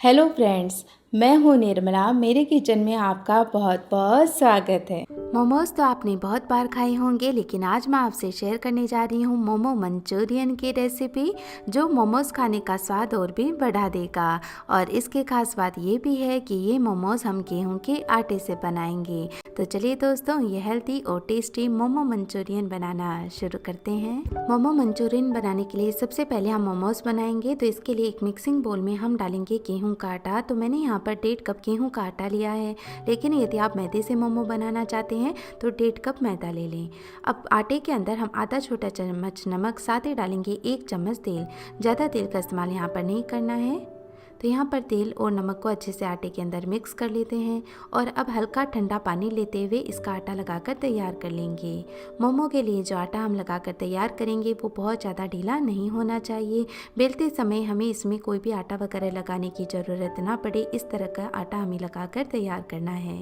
Hello friends, मैं हूँ निर्मला। मेरे किचन में आपका बहुत बहुत स्वागत है। मोमोज़ तो आपने बहुत बार खाए होंगे, लेकिन आज मैं आपसे शेयर करने जा रही हूँ मोमो मंचूरियन की रेसिपी, जो मोमोज़ खाने का स्वाद और भी बढ़ा देगा। और इसकी खास बात ये भी है कि ये मोमोज़ हम गेहूं के आटे से बनाएंगे। तो चलिए दोस्तों, ये हेल्दी और टेस्टी मोमो मंचूरियन बनाना शुरू करते हैं। मोमो मंचूरियन बनाने के लिए सबसे पहले हम मोमोज़ बनाएंगे। तो इसके लिए एक मिक्सिंग बोल में हम डालेंगे गेहूँ का आटा। तो मैंने यहाँ पर 1.5 कप गेहूँ का आटा लिया है, लेकिन यदि आप मैदे से मोमो बनाना चाहते हैं तो 1.5 कप मैदा ले लें। अब आटे के अंदर हम आधा छोटा चम्मच नमक, साथ ही डालेंगे 1 चम्मच तेल। ज़्यादा तेल का इस्तेमाल यहाँ पर नहीं करना है। तो यहाँ पर तेल और नमक को अच्छे से आटे के अंदर मिक्स कर लेते हैं और अब हल्का ठंडा पानी लेते हुए इसका आटा लगाकर तैयार कर लेंगे। मोमो के लिए जो आटा हम लगाकर तैयार करेंगे वो बहुत ज़्यादा ढीला नहीं होना चाहिए। बेलते समय हमें इसमें कोई भी आटा वगैरह लगाने की ज़रूरत ना पड़े, इस तरह का आटा हमें लगाकर तैयार करना है।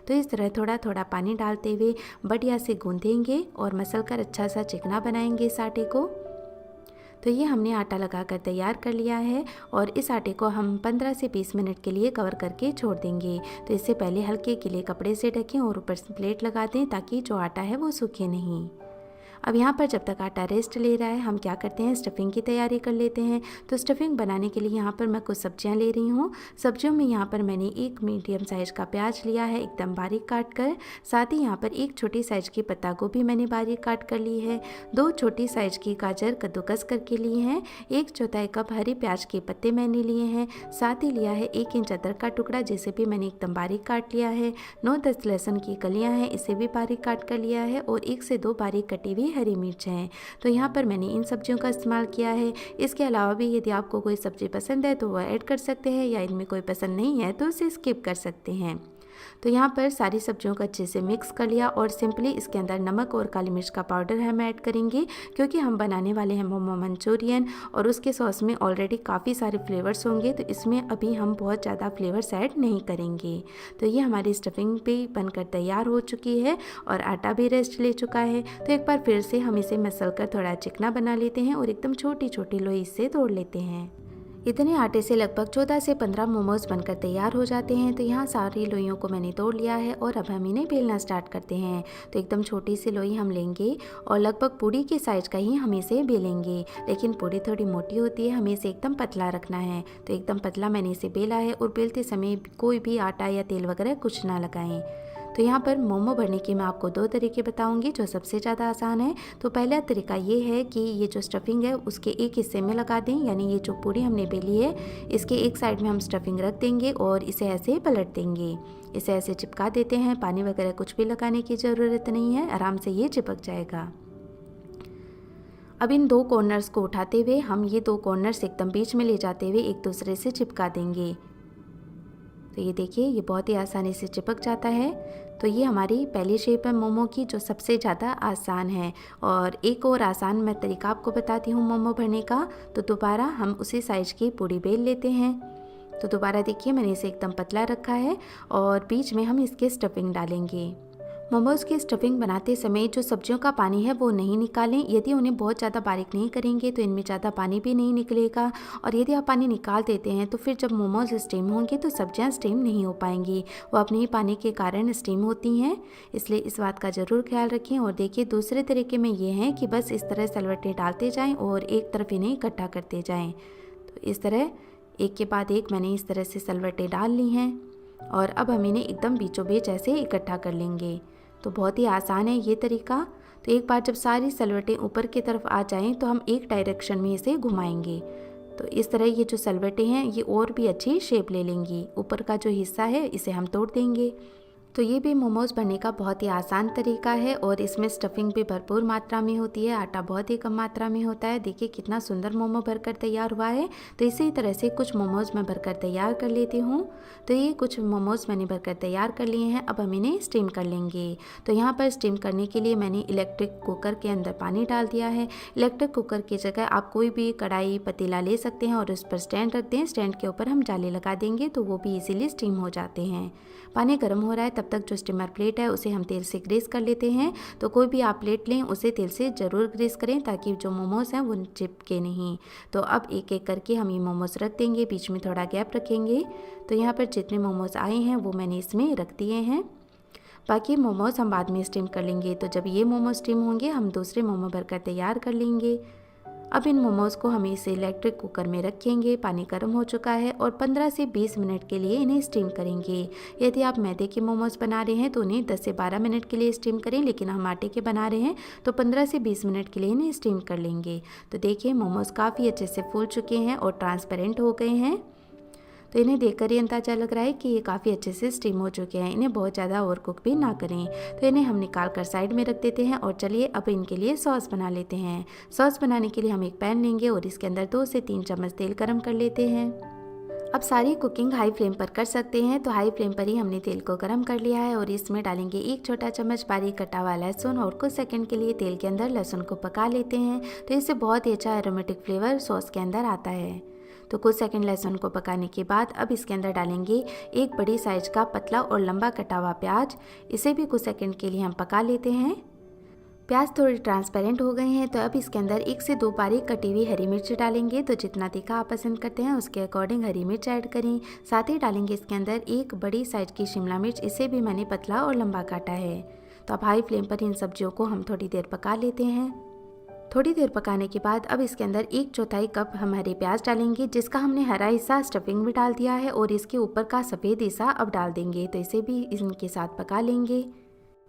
तो इस तरह थोड़ा थोड़ा पानी डालते हुए बढ़िया से गूँधेंगे और मसल कर अच्छा सा चिकना बनाएंगे इस आटे को। तो ये हमने आटा लगाकर तैयार कर लिया है और इस आटे को हम 15 से 20 मिनट के लिए कवर करके छोड़ देंगे। तो इससे पहले हल्के गीले कपड़े से ढकें और ऊपर से प्लेट लगा दें ताकि जो आटा है वो सूखे नहीं। अब यहाँ पर जब तक आटा रेस्ट ले रहा है, हम क्या करते हैं, स्टफिंग की तैयारी कर लेते हैं। तो स्टफिंग बनाने के लिए यहाँ पर मैं कुछ सब्जियाँ ले रही हूँ। सब्जियों में यहाँ पर मैंने एक मीडियम साइज़ का प्याज लिया है, एकदम बारीक काट कर। साथ ही यहाँ पर एक छोटी साइज़ की पत्ता गोभी मैंने बारीक काट कर ली है। 2 छोटी साइज़ की गाजर कद्दूकस करके लिए हैं। 1/4 कप हरी प्याज के पत्ते मैंने लिए हैं। साथ ही लिया है 1 इंच अदरक का टुकड़ा, जिसे भी मैंने एकदम बारीक काट लिया है। 9-10 लहसुन की कलियाँ हैं, इसे भी बारीक काट कर लिया है। और 1 से 2 बारीक कटी हुई हरी मिर्च है। तो यहाँ पर मैंने इन सब्जियों का इस्तेमाल किया है। इसके अलावा भी यदि आपको कोई सब्जी पसंद है तो वह ऐड कर सकते हैं, या इनमें कोई पसंद नहीं है तो उसे स्किप कर सकते हैं। तो यहाँ पर सारी सब्जियों को अच्छे से मिक्स कर लिया और सिंपली इसके अंदर नमक और काली मिर्च का पाउडर हम ऐड करेंगे, क्योंकि हम बनाने वाले हैं मोमो मंचूरियन और उसके सॉस में ऑलरेडी काफ़ी सारे फ्लेवर्स होंगे, तो इसमें अभी हम बहुत ज़्यादा फ्लेवर्स ऐड नहीं करेंगे। तो ये हमारी स्टफिंग भी बनकर तैयार हो चुकी है और आटा भी रेस्ट ले चुका है। तो एक बार फिर से हम इसे मसल कर थोड़ा चिकना बना लेते हैं और एकदम छोटी छोटी लोई इससे तोड़ लेते हैं। इतने आटे से लगभग 14 से 15 मोमोज बनकर तैयार हो जाते हैं। तो यहाँ सारी लोइयों को मैंने तोड़ लिया है और अब हम इन्हें बेलना स्टार्ट करते हैं। तो एकदम छोटी सी लोई हम लेंगे और लगभग पूड़ी के साइज का ही हम इसे बेलेंगे, लेकिन पूड़ी थोड़ी मोटी होती है, हमें इसे एकदम पतला रखना है। तो एकदम पतला मैंने इसे बेला है और बेलते समय कोई भी आटा या तेल वगैरह कुछ ना लगाएं। तो यहाँ पर मोमो भरने के मैं आपको 2 तरीके बताऊंगी जो सबसे ज़्यादा आसान है। तो पहला तरीका ये है कि ये जो स्टफिंग है उसके एक हिस्से में लगा दें, यानी ये जो पूरी हमने बेली है इसके एक साइड में हम स्टफिंग रख देंगे और इसे ऐसे पलट देंगे। इसे ऐसे चिपका देते हैं, पानी वगैरह कुछ भी लगाने की ज़रूरत नहीं है, आराम से ये चिपक जाएगा। अब इन 2 कॉर्नर्स को उठाते हुए हम ये 2 कॉर्नर्स एकदम बीच में ले जाते हुए एक दूसरे से चिपका देंगे। तो ये देखिए, ये बहुत ही आसानी से चिपक जाता है। तो ये हमारी पहली शेप है मोमो की, जो सबसे ज़्यादा आसान है। और एक और आसान मैं तरीका आपको बताती हूँ मोमो भरने का। तो दोबारा हम उसी साइज़ की पूरी बेल लेते हैं। तो दोबारा देखिए, मैंने इसे एकदम पतला रखा है और बीच में हम इसके स्टफिंग डालेंगे। मोमोज़ की स्टफिंग बनाते समय जो सब्जियों का पानी है वो नहीं निकालें। यदि उन्हें बहुत ज़्यादा बारीक नहीं करेंगे तो इनमें ज़्यादा पानी भी नहीं निकलेगा, और यदि आप पानी निकाल देते हैं तो फिर जब मोमोज़ स्टीम होंगे तो सब्जियां स्टीम नहीं हो पाएंगी, वो अपने ही पानी के कारण स्टीम होती हैं। इसलिए इस बात का ज़रूर ख्याल रखें। और देखिए, दूसरे तरीके में ये है कि बस इस तरह सलवटें डालते जाएँ और एक तरफ इन्हें इकट्ठा करते जाएँ। तो इस तरह एक के बाद एक मैंने इस तरह से सलवटें डाल ली हैं और अब हम इन्हें एकदम बीचों बीच ऐसे इकट्ठा कर लेंगे। तो बहुत ही आसान है ये तरीका। तो एक बार जब सारी सलवटें ऊपर की तरफ आ जाएं तो हम एक डायरेक्शन में इसे घुमाएंगे। तो इस तरह ये जो सलवटें हैं ये और भी अच्छी शेप ले लेंगी। ऊपर का जो हिस्सा है इसे हम तोड़ देंगे। तो ये भी मोमोज़ बनने का बहुत ही आसान तरीका है और इसमें स्टफिंग भी भरपूर मात्रा में होती है, आटा बहुत ही कम मात्रा में होता है। देखिए कितना सुंदर मोमो भरकर तैयार हुआ है। तो इसी तरह से कुछ मोमोज़ मैं भरकर तैयार कर लेती हूँ। तो ये कुछ मोमोज़ मैंने भरकर तैयार कर लिए हैं। अब हम इन्हें स्टीम कर लेंगे। तो यहाँ पर स्टीम करने के लिए मैंने इलेक्ट्रिक कुकर के अंदर पानी डाल दिया है। इलेक्ट्रिक कुकर की जगह आप कोई भी कढ़ाई पतीला ले सकते हैं और उस पर स्टैंड रख दें। स्टैंड के ऊपर हम जाली लगा देंगे तो वो भी इजीली स्टीम हो जाते हैं। पानी गर्म हो रहा है, तब तब तक जो स्टीमर प्लेट है उसे हम तेल से ग्रीस कर लेते हैं। तो कोई भी आप प्लेट लें उसे तेल से ज़रूर ग्रीस करें ताकि जो मोमोज़ हैं वो चिपके नहीं। तो अब एक एक करके हम ये मोमोज़ रख देंगे, बीच में थोड़ा गैप रखेंगे। तो यहाँ पर जितने मोमोज़ आए हैं वो मैंने इसमें रख दिए हैं। बाकी मोमोज़ हम बाद में स्टीम कर लेंगे। तो जब ये मोमोज स्टीम होंगे हम दूसरे मोमो भरकर तैयार कर लेंगे। अब इन मोमोज़ को हम इस इलेक्ट्रिक कुकर में रखेंगे। पानी गर्म हो चुका है और 15 से 20 मिनट के लिए इन्हें स्टीम करेंगे। यदि आप मैदे के मोमोज़ बना रहे हैं तो उन्हें 10 से 12 मिनट के लिए स्टीम करें, लेकिन हम आटे के बना रहे हैं तो 15 से 20 मिनट के लिए इन्हें स्टीम कर लेंगे। तो देखिए मोमोज़ काफ़ी अच्छे से फूल चुके हैं और ट्रांसपेरेंट हो गए हैं। तो इन्हें देखकर ही अंदाज़ा लग रहा है कि ये काफ़ी अच्छे से स्टीम हो चुके हैं। इन्हें बहुत ज़्यादा ओवर कुक भी ना करें। तो इन्हें हम निकाल कर साइड में रख देते हैं और चलिए अब इनके लिए सॉस बना लेते हैं। सॉस बनाने के लिए हम एक पैन लेंगे और इसके अंदर 2 से 3 चम्मच तेल गरम कर लेते हैं। अब सारी कुकिंग हाई फ्लेम पर कर सकते हैं। तो हाई फ्लेम पर ही हमने तेल को गरम कर लिया है और इसमें डालेंगे 1 छोटा चम्मच बारीक कटा हुआ लहसुन और कुछ सेकंड के लिए तेल के अंदर लहसुन को पका लेते हैं। तो इससे बहुत ही अच्छा एरोमेटिक फ्लेवर सॉस के अंदर आता है। तो कुछ सेकंड लहसुन को पकाने के बाद अब इसके अंदर डालेंगे एक बड़ी साइज का पतला और लंबा कटा हुआ प्याज। इसे भी कुछ सेकंड के लिए हम पका लेते हैं। प्याज थोड़ी ट्रांसपेरेंट हो गए हैं तो अब इसके अंदर 1 से 2 बारीक कटी हुई हरी मिर्च डालेंगे। तो जितना तीखा आप पसंद करते हैं उसके अकॉर्डिंग हरी मिर्च ऐड करें। साथ ही डालेंगे इसके अंदर एक बड़ी साइज की शिमला मिर्च, इसे भी मैंने पतला और लंबा काटा है। तो अब हाई फ्लेम पर इन सब्जियों को हम थोड़ी देर पका लेते हैं। थोड़ी देर पकाने के बाद अब इसके अंदर 1/4 कप हम हरे प्याज डालेंगे, जिसका हमने हरा हिस्सा स्टफिंग में डाल दिया है और इसके ऊपर का सफ़ेद हिस्सा अब डाल देंगे। तो इसे भी इनके साथ पका लेंगे।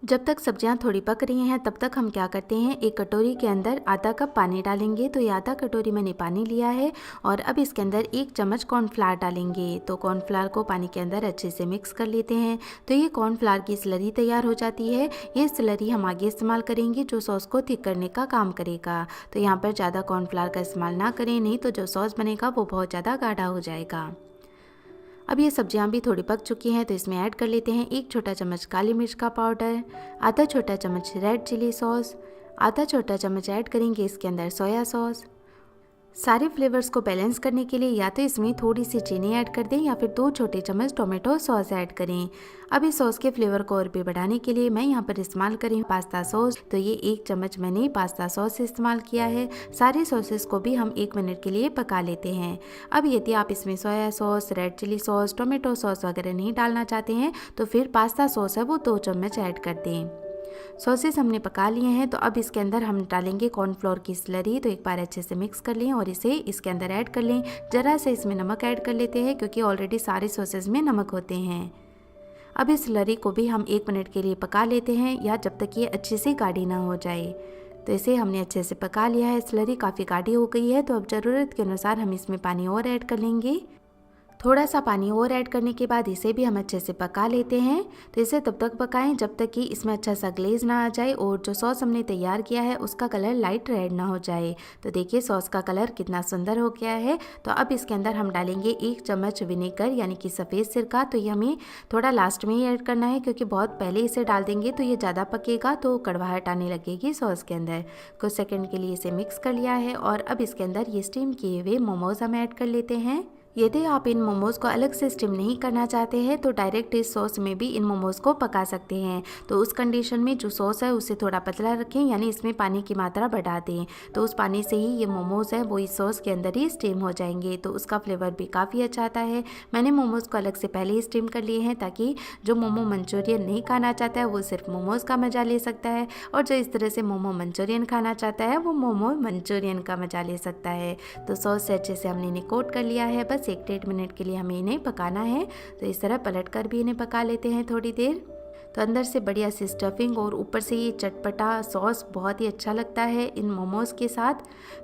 जब तक सब्जियां थोड़ी पक रही हैं तब तक हम क्या करते हैं, एक कटोरी के अंदर आधा कप पानी डालेंगे। तो ये आधा कटोरी मैंने पानी लिया है और अब इसके अंदर 1 चम्मच कॉर्नफ्लावर डालेंगे। तो कॉर्नफ्लावर को पानी के अंदर अच्छे से मिक्स कर लेते हैं। तो ये कॉर्नफ्लावर की स्लरी तैयार हो जाती है। ये स्लरी हम आगे इस्तेमाल करेंगे जो सॉस को थिक करने का काम करेगा। तो यहाँ पर ज़्यादा कॉर्नफ्लावर का इस्तेमाल ना करें, नहीं तो जो सॉस बनेगा वो बहुत ज़्यादा गाढ़ा हो जाएगा। अब ये सब्जियां भी थोड़ी पक चुकी हैं तो इसमें ऐड कर लेते हैं 1 छोटा चम्मच काली मिर्च का पाउडर, आधा छोटा चम्मच रेड चिली सॉस, आधा छोटा चम्मच ऐड करेंगे इसके अंदर सोया सॉस। सारे फ्लेवर्स को बैलेंस करने के लिए या तो इसमें थोड़ी सी चीनी ऐड कर दें या फिर 2 छोटे चम्मच टोमेटो सॉस ऐड करें। अब इस सॉस के फ्लेवर को और भी बढ़ाने के लिए मैं यहाँ पर इस्तेमाल करी हूँ पास्ता सॉस। तो ये 1 चम्मच मैंने पास्ता सॉस इस्तेमाल किया है। सारे सॉसेस को भी हम 1 मिनट के लिए पका लेते हैं। अब यदि आप इसमें soya sauce, red chilli sauce, tomato sauce वगैरह नहीं डालना चाहते हैं तो फिर पास्ता सॉस है वो 2 चम्मच ऐड कर दें। सॉसेस हमने पका लिए हैं तो अब इसके अंदर हम डालेंगे कॉर्नफ्लोर की स्लरी। तो एक बार अच्छे से मिक्स कर लें और इसे इसके अंदर ऐड कर लें। ज़रा से इसमें नमक ऐड कर लेते हैं क्योंकि ऑलरेडी सारे सॉसेस में नमक होते हैं। अब इस स्लरी को भी हम 1 मिनट के लिए पका लेते हैं या जब तक ये अच्छे से गाढ़ी ना हो जाए। तो इसे हमने अच्छे से पका लिया है। स्लरी काफ़ी गाढ़ी हो गई है तो अब ज़रूरत के अनुसार हम इसमें पानी और ऐड कर लेंगे। थोड़ा सा पानी और ऐड करने के बाद इसे भी हम अच्छे से पका लेते हैं। तो इसे तब तक पकाएं जब तक कि इसमें अच्छा सा ग्लेज ना आ जाए और जो सॉस हमने तैयार किया है उसका कलर लाइट रेड ना हो जाए। तो देखिए सॉस का कलर कितना सुंदर हो गया है। तो अब इसके अंदर हम डालेंगे 1 चम्मच विनेगर यानी कि सफ़ेद सिरका। तो ये हमें थोड़ा लास्ट में ही ऐड करना है क्योंकि बहुत पहले इसे डाल देंगे तो ये ज़्यादा पकेगा तो कड़वाहट आने लगेगी सॉस के अंदर। कुछ सेकेंड के लिए इसे मिक्स कर लिया है और अब इसके अंदर ये स्टीम किए हुए मोमोज हम ऐड कर लेते हैं। यदि आप इन मोमोज़ को अलग से स्टीम नहीं करना चाहते हैं तो डायरेक्ट इस सॉस में भी इन मोमोज़ को पका सकते हैं। तो उस कंडीशन में जो सॉस है उसे थोड़ा पतला रखें, यानी इसमें पानी की मात्रा बढ़ा दें। तो उस पानी से ही ये मोमोज़ है वो इस सॉस के अंदर ही स्टीम हो जाएंगे। तो उसका फ्लेवर भी काफ़ी अच्छा आता है। मैंने मोमोज़ को अलग से पहले ही स्टीम कर लिए हैं ताकि जो मोमो मंचूरियन नहीं खाना चाहता है वो सिर्फ मोमोज़ का मज़ा ले सकता है और जो इस तरह से मोमो मंचूरियन खाना चाहता है वो मोमो मंचूरियन का मज़ा ले सकता है। तो सॉस से अच्छे से हमने इन्हें कोट कर लिया है। बस 1-1.5 मिनट के लिए हमें इन्हें पकाना है। तो इस तरह पलट कर भी इन्हें पका लेते हैं थोड़ी देर। तो अंदर से बढ़िया सी स्टफिंग और ऊपर से ये चटपटा सॉस बहुत ही अच्छा लगता है इन मोमोज़ के साथ।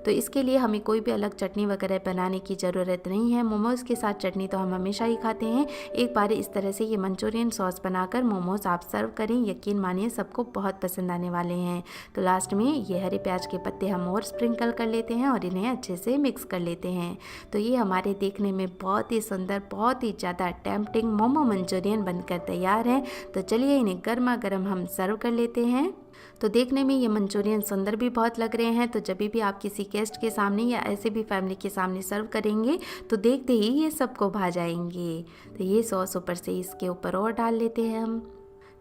तो इसके लिए हमें कोई भी अलग चटनी वगैरह बनाने की ज़रूरत नहीं है। मोमोज़ के साथ चटनी तो हम हमेशा ही खाते हैं। एक बार इस तरह से ये मंचूरियन सॉस बनाकर मोमोज़ आप सर्व करें, यकीन मानिए सबको बहुत पसंद आने वाले हैं। तो लास्ट में ये हरे प्याज के पत्ते हम और स्प्रिंकल कर लेते हैं और इन्हें अच्छे से मिक्स कर लेते हैं। तो ये हमारे देखने में बहुत ही सुंदर, बहुत ही ज़्यादा टेम्पटिंग मोमो मंचूरियन बनकर तैयार है। तो चलिए इन्हें गर्मा गर्म हम सर्व कर लेते हैं। तो देखने में ये मंचूरियन सुंदर भी बहुत लग रहे हैं। तो जब भी आप किसी गेस्ट के सामने या ऐसे भी फैमिली के सामने सर्व करेंगे तो देखते ही ये सबको भा जाएंगे। तो ये सॉस ऊपर से इसके ऊपर और डाल लेते हैं हम।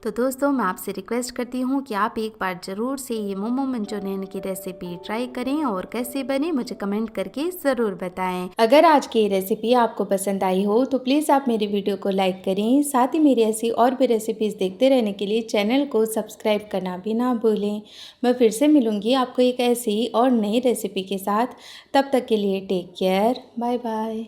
तो दोस्तों मैं आपसे रिक्वेस्ट करती हूँ कि आप एक बार ज़रूर से ये मोमो मंचूरियन की रेसिपी ट्राई करें और कैसे बने मुझे कमेंट करके ज़रूर बताएं। अगर आज की ये रेसिपी आपको पसंद आई हो तो प्लीज़ आप मेरी वीडियो को लाइक करें। साथ ही मेरी ऐसी और भी रेसिपीज़ देखते रहने के लिए चैनल को सब्सक्राइब करना भी ना भूलें। मैं फिर से मिलूँगी आपको एक ऐसी और नई रेसिपी के साथ। तब तक के लिए टेक केयर, बाय बाय।